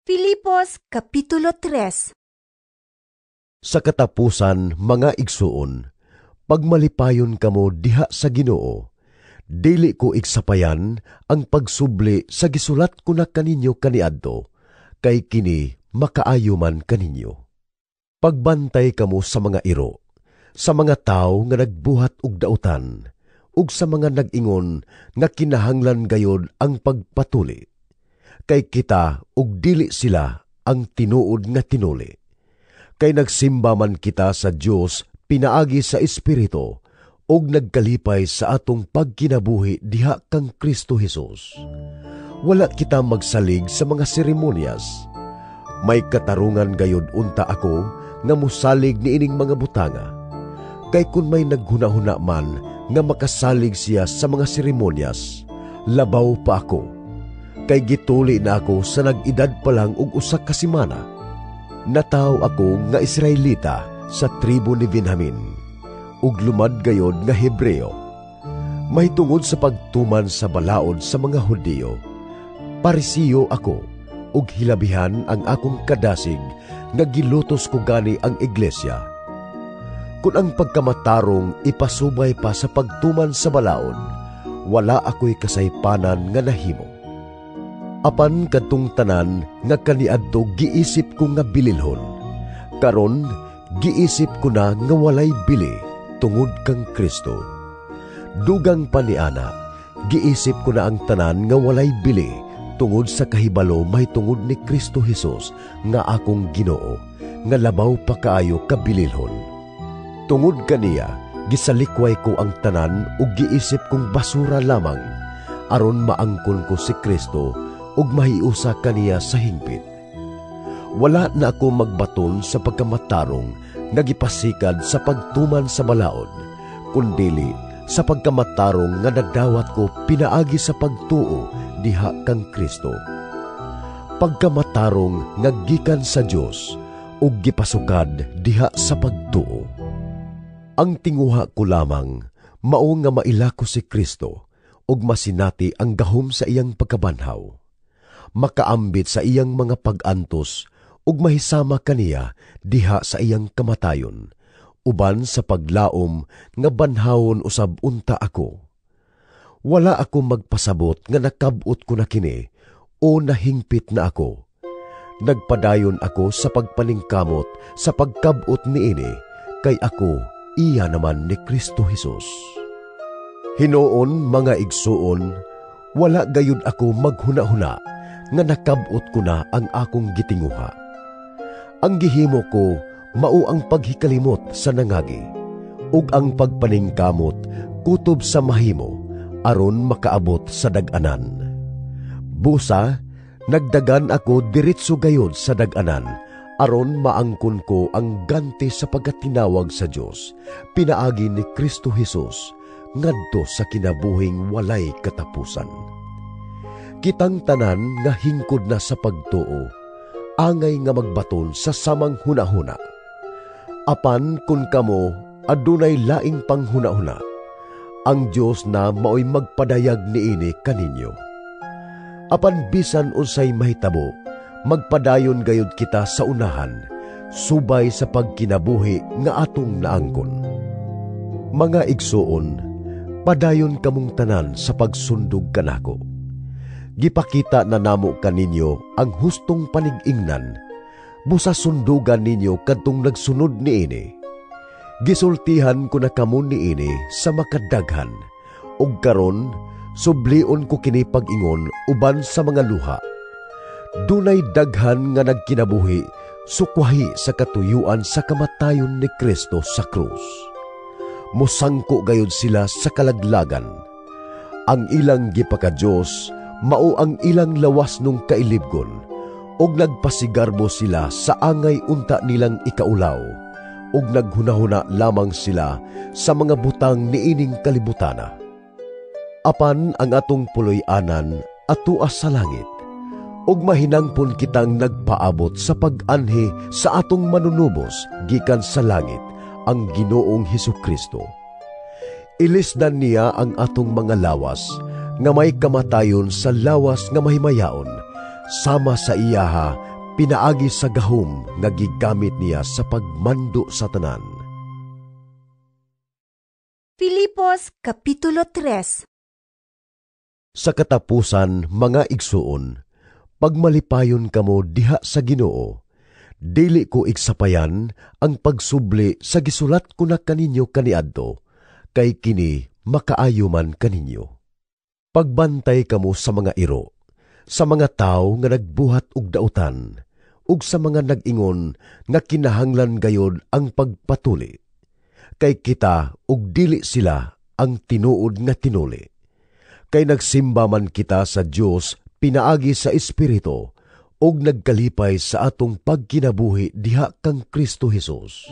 Filipos Kapitulo 3. Sa katapusan, mga igsuon, pagmalipayon kamo diha sa Ginoo, dili ko iksapayan ang pagsubli sa gisulat ko na kaninyo kaniadto, kay kini makaayo man kaninyo. Pagbantay kamo sa mga iro, sa mga tao nga nagbuhat og dautan, ug sa mga nag-ingon nga kinahanglan gayod ang pagpatuli. Kay kita ug dili sila ang tinuod nga tinuli. Kay nagsimba man kita sa Dios pinaagi sa Espiritu ug nagkalipay sa atong pagkinabuhi diha kang Kristo Jesus. Wala kita magsalig sa mga seremonyas. May katarungan gayod unta ako nga musalig niining mga butanga. Kay kun may naghunahuna man nga makasalig siya sa mga seremonyas, labaw pa ako. Kay gituli na ako sa nag-edad pa lang og usa ka semana. Nataw ako nga Israelita sa tribo ni Benjamin, ug lumad gayod nga Hebreo. May tungod sa pagtuman sa balaod sa mga Hudiyo, Parisiyo ako, ug hilabihan ang akong kadasig nga gilutos ko gani ang iglesia. Kung ang pagkamatarong ipasubay pa sa pagtuman sa balaod, wala ako'y kasaypanan nga nahimo. Apan kadtong tanan nga kaniadto giisip ko nga bililhon. Karon giisip ko na nga walay bili tungod kang Kristo. Dugang paniana, giisip ko na ang tanan nga walay bili tungod sa kahibalo may tungod ni Kristo Jesus nga akong Ginoo, nga labaw pa kaayo kabililhon. Tungod kaniya, gisalikway ko ang tanan ug giisip kong basura lamang aron maangkon ko si Kristo ug mahiusa kaniya sa hingpit. Wala na ako magbaton sa pagkamatarong nagipasikad sa pagtuman sa balaod, kundili sa pagkamatarong nga nadawat ko pinaagi sa pagtuo diha kang Kristo. Pagkamatarong nga gikan sa Dios ug gipasukad diha sa pagtuo. Ang tinguha ko lamang mao nga maila ko si Kristo ug masinati ang gahom sa iyang pagkabanhaw, makaambit sa iyang mga pag-antos ug mahisama kaniya diha sa iyang kamatayon, uban sa paglaom nga banhawon usab unta ako. Wala ako magpasabot nga nakab-ot ko na kini o nahingpit na ako. Nagpadayon ako sa pagpaningkamot sa pagkab-ot niini, kay ako iya naman ni Kristo Jesus. Hinoon mga igsuon, wala gayud ako maghuna-huna nga nakab-ot ko na ang akong gitinguha. Ang gihimo ko mao ang paghikalimot sa nangagi, ug ang pagpaningkamot kutob sa mahimo aron makaabot sa dag-anan. Busa, nagdagan ako diretso gayod sa dag-anan aron maangkon ko ang ganti sa pagkatinawag sa Dios pinaagi ni Kristo Jesus ngadto sa kinabuhing walay katapusan. Kitang tanan nga hingkod na sa pagtuo, angay nga magbaton sa samang hunahuna. Apan kun kamo adunay laing panghunahuna, ang Dios na maoy magpadayag niini kaninyo. Apan bisan unsay mahitabo, magpadayon gayud kita sa unahan, subay sa pagkinabuhi nga atong naangkon. Mga igsuon, padayon kamong tanan sa pagsundog kanako. Gipakita na namo kaninyo ang hustong panig-ingnan, busa sundugan ninyo kadtong nagsunod niini. Gisultihan ko na kamo niini sa makadaghan, ug karon sublion ko kini pag-ingon uban sa mga luha. Dunay daghan nga nagkinabuhi sukwahi sa katuyuan sa kamatayon ni Kristo sa krus. Musangko gayud sila sa kalaglagan. Ang ilang gipaka-Dios mao ang ilang lawas nung kailibgon, ug nagpasigarbo sila sa angay unta nilang ikaulaw, ug naghunahuna lamang sila sa mga butang niining kalibutana. Apan ang atong puloy-anan atua sa langit, ug mahinangpon kitang nagpaabot sa pag-anhi sa atong manunubos gikan sa langit, ang Ginoong Hesukristo. Ilisdan niya ang atong mga lawas nga may kamatayon sa lawas nga mahimayaon, sama sa iyaha pinaagi sa gahom nga gigamit niya sa pagmando sa tanan. Filipos Kapitulo 3. Sa katapusan, mga igsuon, pagmalipayon kamo diha sa Ginoo, dili ko iksapayan ang pagsubli sa gisulat ko na kaninyo kaniadto, kay kini makaayo man kaninyo. Pagbantay kamo sa mga iro, sa mga tao nga nagbuhat og dautan, ug sa mga nag-ingon nga kinahanglan gayod ang pagpatuli. Kay kita ug dili sila ang tinuod nga tinuli. Kay nagsimba man kita sa Dios pinaagi sa Espiritu, ug nagkalipay sa atong pagkinabuhi diha kang Kristo Jesus.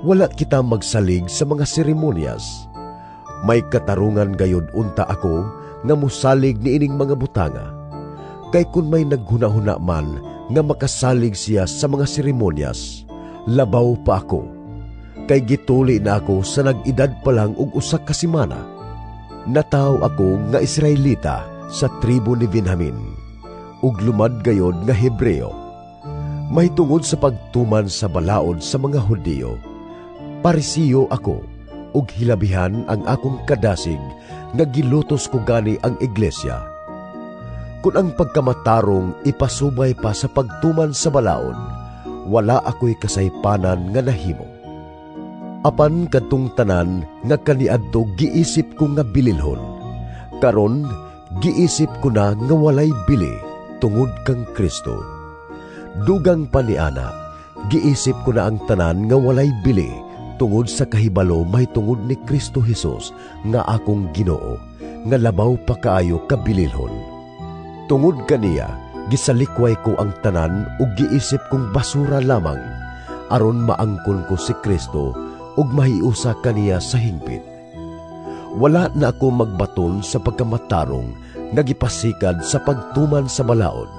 Wala kita magsalig sa mga seremonyas. May katarungan gayod unta ako nga musalig niining mga butanga. Kay kun may naghuna-huna man nga makasalig siya sa mga seremonyas, labaw pa ako. Kay gituli na ako sa nag-edad pa lang og usa ka semana. Nataw ako nga Israelita sa tribo ni Benjamin, ug lumad gayod nga Hebreo. May tungod sa pagtuman sa balaod sa mga Hudiyo, Parisiyo ako, ug hilabihan ang akong kadasig nga gilutos ko gani ang iglesia. Kung ang pagkamatarong ipasubay pa sa pagtuman sa balaod, wala ako'y kasaypanan nga nahimo. Apan kadtong tanan nga kaniadto giisip ko nga bililhon. Karon giisip ko na nga walay bili tungod kang Kristo. Dugang paniana, giisip ko na ang tanan nga walay bili tungod sa kahibalo may tungod ni Kristo Jesus nga akong Ginoo, nga labaw pa kaayo kabililhon. Tungod kaniya, gisalikway ko ang tanan ug giisip kong basura lamang, aron maangkon ko si Kristo ug mahiusa kaniya sa hingpit. Wala na ako magbaton sa pagkamatarong nga gipasikad sa pagtuman sa balaod,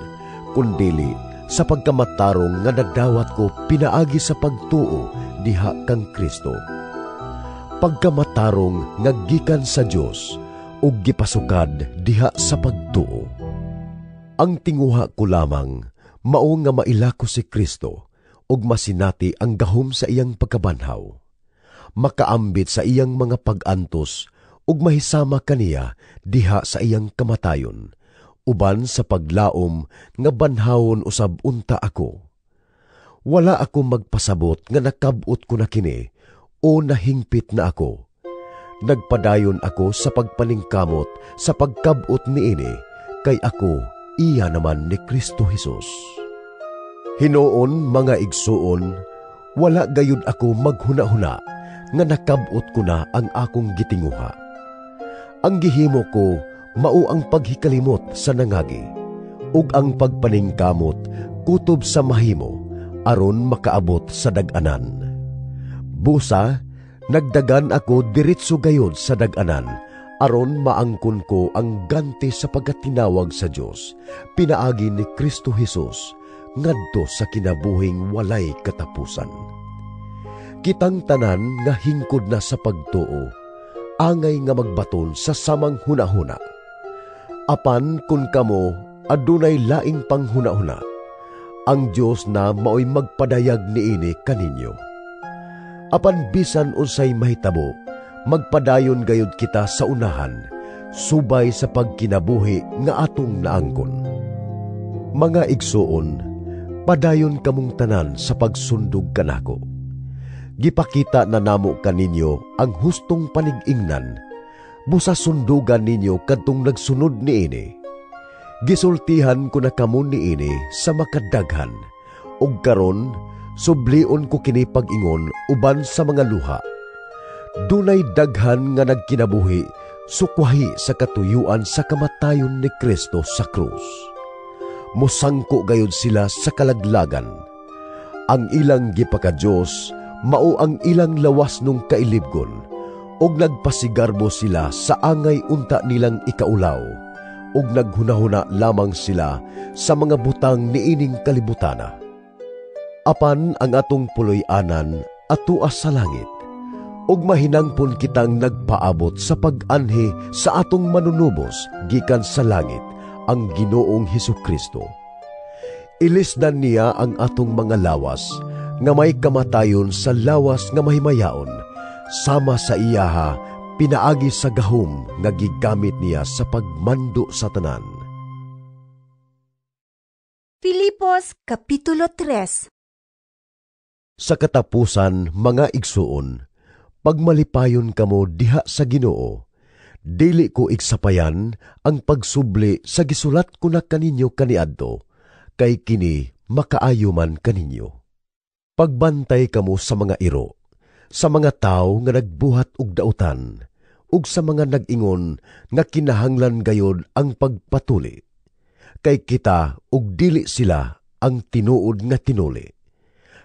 kundili sa pagkamatarong nga nagdawat ko pinaagi sa pagtuo diha kang Kristo. Pagkamatarong nga gikan sa Dios ug gipasukad diha sa pagtuo. Ang tinguha ko lamang mao nga mailako si Kristo ug masinati ang gahom sa iyang pagkabanhaw, makaambit sa iyang mga pag-antos ug mahisama kaniya diha sa iyang kamatayon, uban sa paglaom nga banhawon usab unta ako. Wala ako magpasabot nga nakabot ko na kini o nahingpit na ako. Nagpadayon ako sa pagpaningkamot sa pagkabot niini, kay ako iya naman ni Kristo Jesus. Hinoon mga igsuon, wala gayud ako maghuna-huna nga nakabot ko na ang akong gitinguha. Ang gihimo ko mao ang paghikalimot sa nangagi, ug ang pagpaningkamot kutob sa mahimo, aron makaabot sa dag-anan. Busa, nagdagan ako diretso gayod sa dag-anan, aron maangkon ko ang ganti sa pagkatinawag sa Dios, pinaagi ni Kristo Jesus, ngadto sa kinabuhing walay katapusan. Kitang tanan nga hingkod na sa pagtuo, angay nga magbaton sa samang hunahuna. Apan kun kamo adunay laing panghunahuna, ang Dios na mao'y magpadayag niini kaninyo. Apan bisan unsay mahitabo, magpadayon gayud kita sa unahan, subay sa pagkinabuhi nga atong naangkon. Mga igsuon, padayon kamong tanan sa pagsundog kanako. Gipakita na namo kaninyo ang hustong panig-ingnan, busa sundugan ninyo kadtong nagsunod niini. Gisultihan ko na kamo niini sa makadaghan, ug karon sublion ko kini pag-ingon uban sa mga luha. Dunay daghan nga nagkinabuhi, sukwahi sa katuyuan sa kamatayon ni Kristo sa krus. Mosangko gayud sila sa kalaglagan. Ang ilang gipaka-Dios mao ang ilang lawas nung kailibgon, ug nagpasigarbo sila sa angay unta nilang ikaulaw, ug naghunahuna lamang sila sa mga butang niining kalibutana. Apan ang atong puloy-anan atuas sa langit, ug mahinangpon kitang nagpaabot sa pag-anhi sa atong manunubos gikan sa langit, ang Ginoong Hesukristo. Ilisdan niya ang atong mga lawas, nga may kamatayon sa lawas nga mahimayaon, sama sa iyaha, pinaagi sa gahom nga gigamit niya sa pagmando sa tanan. Filipos Kapitulo 3. Sa katapusan, mga igsuon, pagmalipayon kamo diha sa Ginoo, dili ko iksapayan ang pagsubli sa gisulat ko na kaninyo kaniadto, kay kini makaayo man kaninyo. Pagbantay kamo sa mga iro, sa mga tao nga nagbuhat og dautan, ug sa mga nag-ingon nga kinahanglan gayod ang pagpatuli. Kay kita ug dili sila ang tinuod nga tinuli.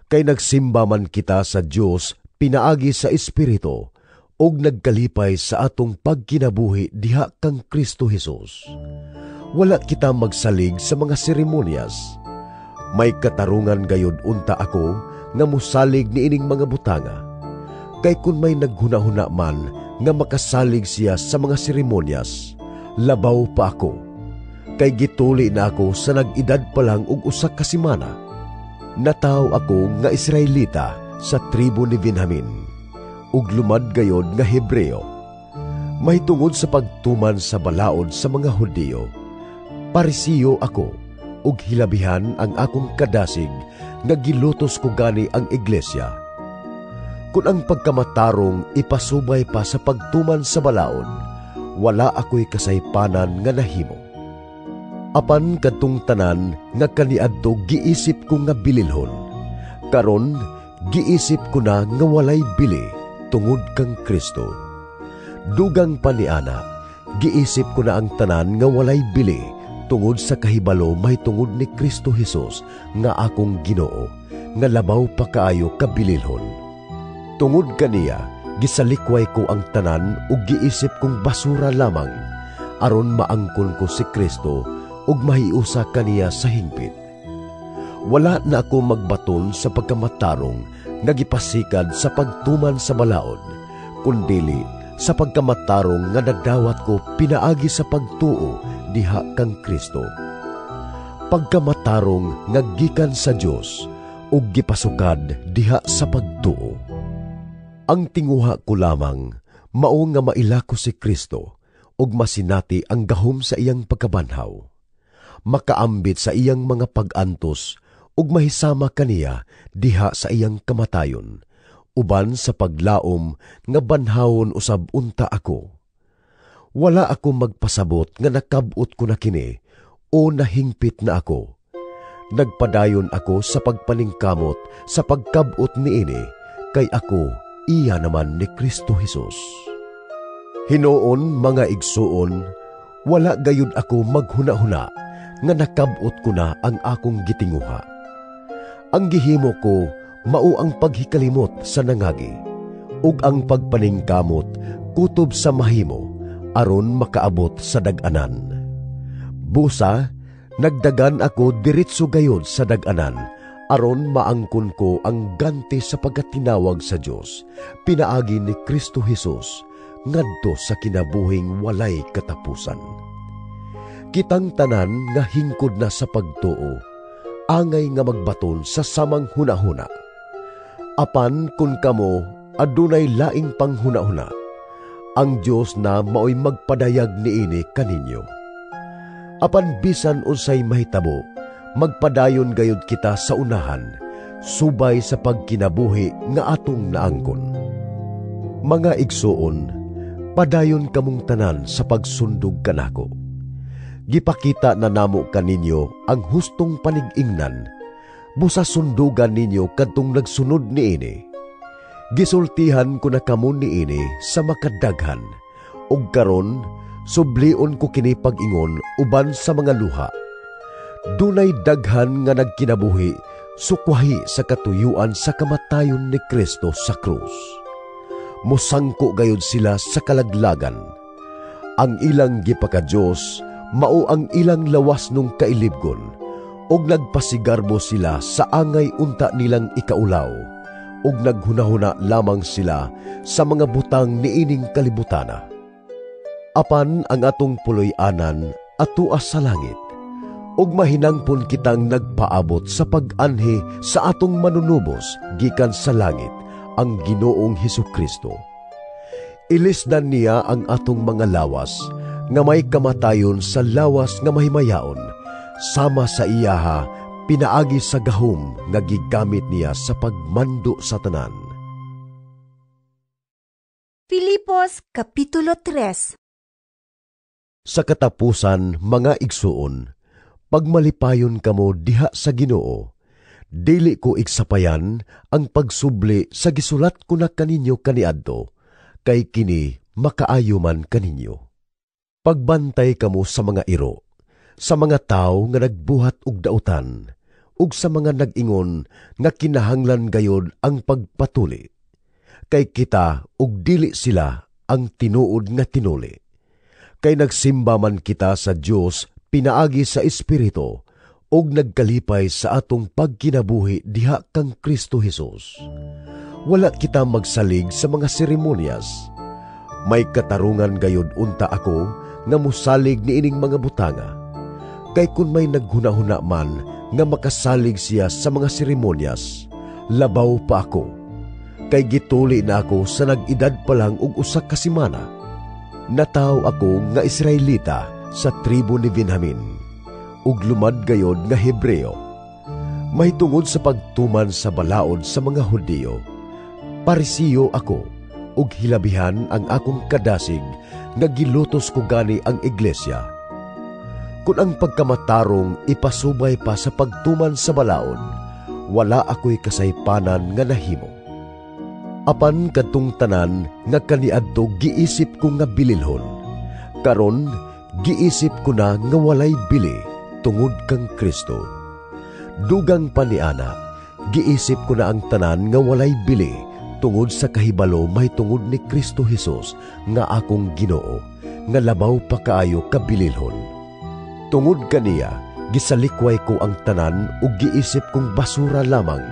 Kay nagsimba man kita sa Dios pinaagi sa Espiritu, ug nagkalipay sa atong pagkinabuhi diha kang Kristo Jesus. Wala kita magsalig sa mga seremonyas. May katarungan gayod unta ako nga musalig niining mga butanga. Kay kun may naghunahuna man nga makasalig siya sa mga seremonyas, labaw pa ako. Kay gituli na ako sa nag-edad pa lang og usa ka semana. Nataw ako nga Israelita sa tribo ni Benjamin, ug lumad gayod nga Hebreo. Mahitungod sa pagtuman sa balaod sa mga Hudiyo, Parisiyo ako, ug hilabihan ang akong kadasig nga gilutos ko gani ang iglesia. Kung ang pagkamatarong ipasubay pa sa pagtuman sa balaod, wala ako'y kasaypanan nga nahimo. Apan kadtong tanan nga kaniadto giisip ko nga bililhon. Karon giisip ko na nga walay bili tungod kang Kristo. Dugang paniana, giisip ko na ang tanan nga walay bili tungod sa kahibalo mahitungod ni Kristo Jesus nga akong Ginoo, nga labaw pa kaayo kabililhon. Tungod kaniya, gisalikway ko ang tanan ug giisip kong basura lamang, aron maangkon ko si Kristo ug mahiusa kaniya sa hingpit. Wala na ako magbaton sa pagkamatarong nga gipasikad sa pagtuman sa balaod, kundili sa pagkamatarong nga nagdawat ko pinaagi sa pagtuo diha kang Kristo. Pagkamatarong nga gikan sa Dios ug gipasukad diha sa pagtuo. Ang tinguha ko lamang mao nga maila ko si Kristo ug masinati ang gahom sa iyang pagkabanhaw, makaambit sa iyang mga pag-antos ug mahisama kaniya diha sa iyang kamatayon, uban sa paglaom nga banhawon usab unta ako. Wala ako magpasabot nga nakabot ko na kini o nahingpit na ako. Nagpadayon ako sa pagpaningkamot sa pagkabot niini, kay ako iya naman ni Kristo Jesus. Hinoon mga igsuon, wala gayud ako maghuna-huna nga nakabot ko na ang akong gitinguha. Ang gihimo ko mao ang paghikalimot sa nangagi, ug ang pagpaningkamot kutob sa mahimo, aron makaabot sa dag-anan. Busa, nagdagan ako diretso gayod sa dag-anan, aron maangkon ko ang ganti sa pagkatinawag sa Dios, pinaagi ni Kristo Jesus, ngadto sa kinabuhing walay katapusan. Kitang tanan nga hingkod na sa pagtuo, angay nga magbaton sa samang hunahuna. Apan kun kamo adunay laing panghunahuna, ang Dios na mao'y magpadayag niini kaninyo. Apan bisan unsay mahitabo, magpadayon gayud kita sa unahan, subay sa pagkinabuhi nga atong naangkon. Mga igsuon, padayon kamong tanan sa pagsundog kanako. Gipakita na namo kaninyo ang hustong panig-ingnan, busa sundugan ninyo kadtong nagsunod niini. Gisultihan ko na kamo niini sa makadaghan, ug karon sublion ko kini pag-ingon uban sa mga luha. Dunay daghan nga nagkinabuhi sukwahi sa katuyuan sa kamatayon ni Kristo sa krus. Mosangko gayud sila sa kalaglagan. Ang ilang gipaka-Dios mao ang ilang lawas nung kailibgon, ug nagpasigarbo sila sa angay unta nilang ikaulaw, ug naghunahuna lamang sila sa mga butang niining kalibutana. Apan ang atong puloy-anan atua sa langit, ug mahinangpon kitang nagpaabot sa pag-anhi sa atong manunubos gikan sa langit, ang Ginoong Hesukristo. Ilisdan niya ang atong mga lawas, nga may kamatayon sa lawas nga mahimayaon, sama sa iyaha, pinaagi sa gahom nga gigamit niya sa pagmando sa tanan. Filipos Kapitulo 3. Sa katapusan, mga igsuon, pagmalipayon kamo diha sa Ginoo, dili ko iksapayan ang pagsubli sa gisulat ko na kaninyo kaniadto, kay kini makaayo man kaninyo. Pagbantay kamo sa mga iro, sa mga tao nga nagbuhat og dautan, ug sa mga nag-ingon nga kinahanglan gayod ang pagpatuli. Kay kita ug dili sila ang tinuod nga tinuli. Kay nagsimba man kita sa Dios pinaagi sa Espiritu ug nagkalipay sa atong pagkinabuhi diha kang Kristo Jesus. Wala kita magsalig sa mga seremonyas. May katarungan gayod unta ako nga musalig niining mga butanga. Kay kun may naghunahuna man nga makasalig siya sa mga seremonyas, labaw pa ako. Kay gituli na ako sa nag-edad pa lang og usa ka semana. Nataw ako nga Israelita sa tribo ni Benjamin, ug lumad gayod nga Hebreo. Mahitungod sa pagtuman sa balaod sa mga Hudyo, Parisiyo ako, ug hilabihan ang akong kadasig nga gilutos ko gani ang iglesia. Kung ang pagkamatarong ipasubay pa sa pagtuman sa balaod, wala ako'y kasaypanan nga nahimo. Apan kadtong tanan nga kaniadto giisip ko nga bililhon. Karon giisip ko na nga walay bili tungod kang Kristo. Dugang pa ni ana, giisip ko na ang tanan nga walay bili tungod sa kahibalo may tungod ni Kristo Jesus nga akong Ginoo, nga labaw pa kaayo kabililhon. Tungod kaniya, gisalikway ko ang tanan ug giisip kong basura lamang,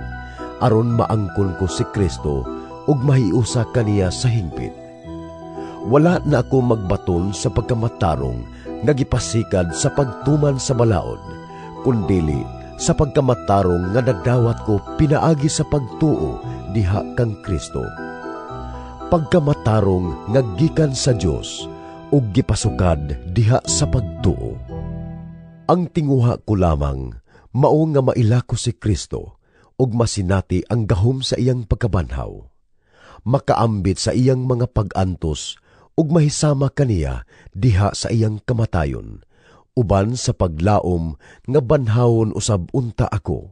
aron maangkon ko si Kristo ug mahiusa kaniya sa hingpit. Wala na ako magbaton sa pagkamatarong nagipasikad sa pagtuman sa balaod, kundili sa pagkamatarong nga nagdawat ko pinaagi sa pagtuo diha kang Kristo. Pagkamatarong nga gikan sa Dios ug gipasukad diha sa pagtuo. Ang tinguha ko lamang mao nga maila ko si Kristo ug masinati ang gahom sa iyang pagkabanhaw, makaambit sa iyang mga pag-antos ug mahisama kaniya diha sa iyang kamatayon, uban sa paglaom nga banhawon usab unta ako.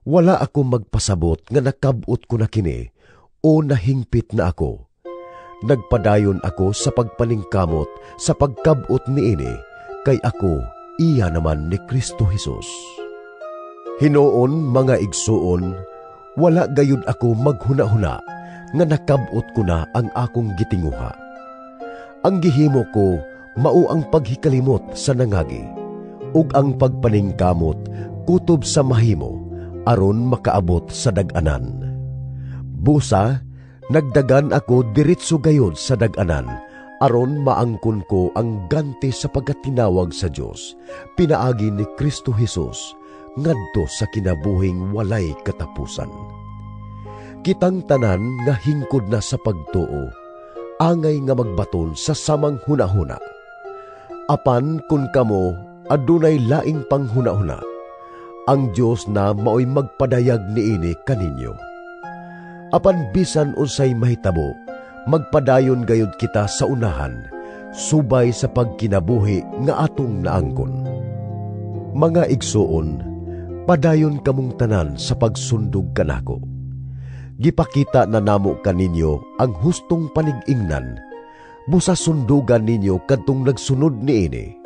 Wala ako magpasabot nga nakab-ot ko na kini o nahingpit na ako. Nagpadayon ako sa pagpaningkamot sa pagkab-ot niini, kay ako iya naman ni Kristo Jesus. Hinoon mga igsuon, wala gayud ako maghuna-huna nga nakab-ot ko na ang akong gitinguha. Ang gihimo ko mao ang paghikalimot sa nangagi, ug ang pagpaningkamot kutob sa mahimo aron makaabot sa dag-anan. Busa, nagdagan ako diretso gayod sa dag-anan aron maangkon ko ang ganti sa pagkatinawag sa Dios pinaagi ni Kristo Jesus ngadto sa kinabuhing walay katapusan. Kitang tanan nga hingkod na sa pagtuo, angay nga magbaton sa samang hunahuna. Apan kun kamo adunay laing panghunahuna, ang Dios na maoy magpadayag niini kaninyo. Apan bisan unsay mahitabo, magpadayon gayud kita sa unahan, subay sa pagkinabuhi nga atong naangkon. Mga igsuon, padayon kamong tanan sa pagsundog kanako. Gipakita na namo kaninyo ang hustong panig-ingnan, busa sundugan ninyo kadtong nagsunod niini.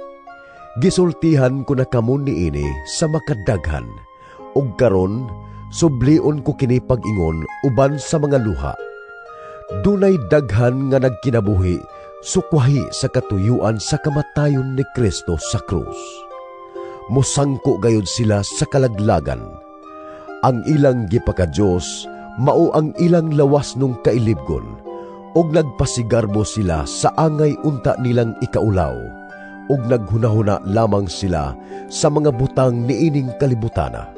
Gisultihan ko na kamo niini sa makadaghan, ug karon sublion ko kini pag-ingon uban sa mga luha. Dunay daghan nga nagkinabuhi sukwahi sa katuyuan sa kamatayon ni Kristo sa krus. Musangko gayud sila sa kalaglagan. Ang ilang gipaka-Dios mao ang ilang lawas nung kailibgon, og nagpasigarbo sila sa angay unta nilang ikaulaw, ug naghunahuna lamang sila sa mga butang niining kalibutana.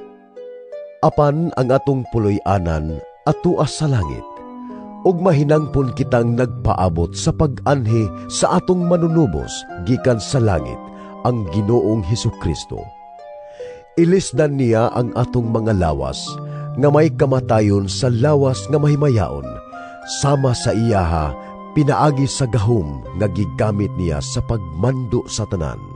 Apan ang atong puloy-anan atua sa langit, ug mahinangpon kitang nagpaabot sa pag-anhi sa atong manunubos gikan sa langit, ang Ginoong Hesukristo. Ilisdan niya ang atong mga lawas nga may kamatayon sa lawas nga mahimayaon, sama sa iyaha pinaagi sa gahom nga gigamit niya sa pagmando sa tanan.